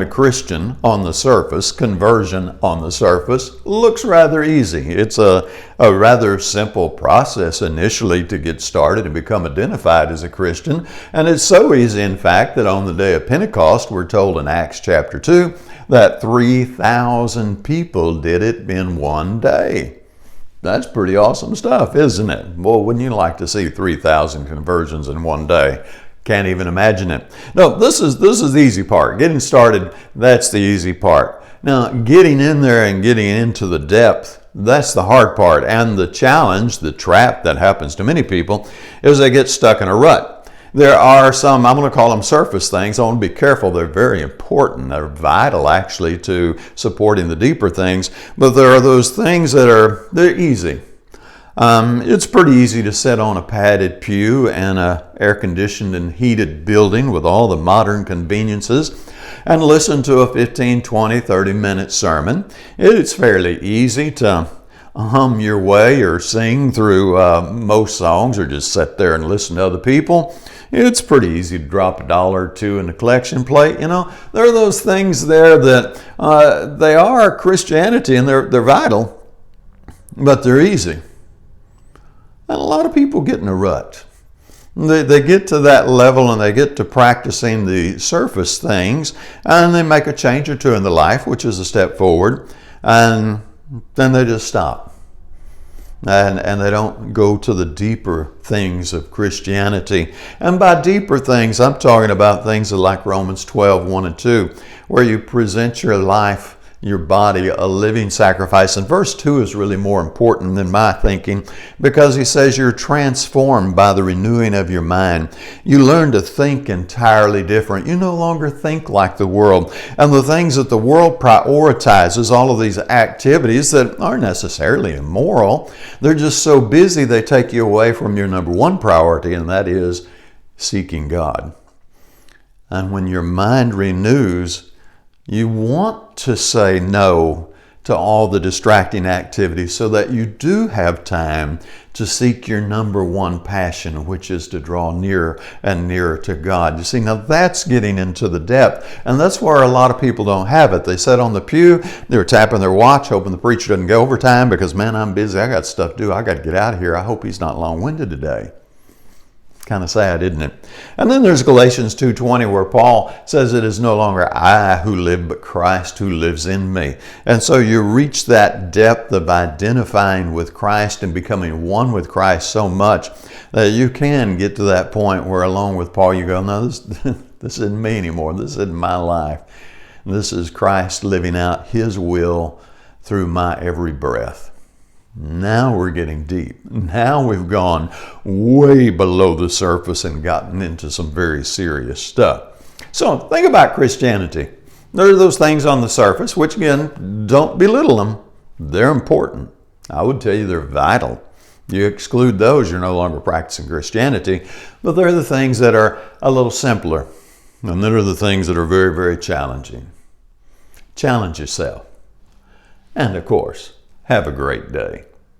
A Christian on the surface, conversion on the surface, looks rather easy. It's a rather simple process initially to get started and become identified as a Christian. And it's so easy, in fact, that on the day of Pentecost, we're told in Acts chapter 2 that 3,000 people did it in one day. That's pretty awesome stuff, isn't it? Well, wouldn't you like to see 3,000 conversions in one day? Can't even imagine it. No, this is the easy part. Getting started, that's the easy part. Now, getting in there and getting into the depth, that's the hard part. And the challenge, the trap that happens to many people, is they get stuck in a rut. There are some, I'm going to call them surface things. I want to be careful. They're very important. They're vital, actually, to supporting the deeper things. But there are those things that they're easy. It's pretty easy to sit on a padded pew in an air-conditioned and heated building with all the modern conveniences and listen to a 15, 20, 30-minute sermon. It's fairly easy to hum your way or sing through most songs or just sit there and listen to other people. It's pretty easy to drop $1 or $2 in the collection plate. You know, there are those things there that they are Christianity and they're vital, but they're easy. And a lot of people get in a rut. They get to that level and they get to practicing the surface things and they make a change or two in their life, which is a step forward, and then they just stop. And they don't go to the deeper things of Christianity. And by deeper things, I'm talking about things like Romans 12, 1 and 2, where you present your life, your body, a living sacrifice. And verse 2 is really more important than my thinking, because he says you're transformed by the renewing of your mind. You learn to think entirely different. You no longer think like the world. And the things that the world prioritizes, all of these activities that aren't necessarily immoral, they're just so busy they take you away from your number one priority, and that is seeking God. And when your mind renews, you want to say no to all the distracting activities so that you do have time to seek your number one passion, which is to draw nearer and nearer to God. You see, now that's getting into the depth, and that's where a lot of people don't have it. They sit on the pew, they're tapping their watch, hoping the preacher doesn't go overtime because, man, I'm busy, I got stuff to do, I got to get out of here. I hope he's not long-winded today. Kind of sad, isn't it? And then there's Galatians 2:20, where Paul says it is no longer I who live, but Christ who lives in me. And so you reach that depth of identifying with Christ and becoming one with Christ so much that you can get to that point where, along with Paul, you go, no, this isn't me anymore. This isn't my life. This is Christ living out His will through my every breath. Now we're getting deep. Now we've gone way below the surface and gotten into some very serious stuff. So think about Christianity. There are those things on the surface, which again, don't belittle them. They're important. I would tell you they're vital. You exclude those, you're no longer practicing Christianity. But they're the things that are a little simpler. And then are the things that are very, very challenging. Challenge yourself. And of course, have a great day.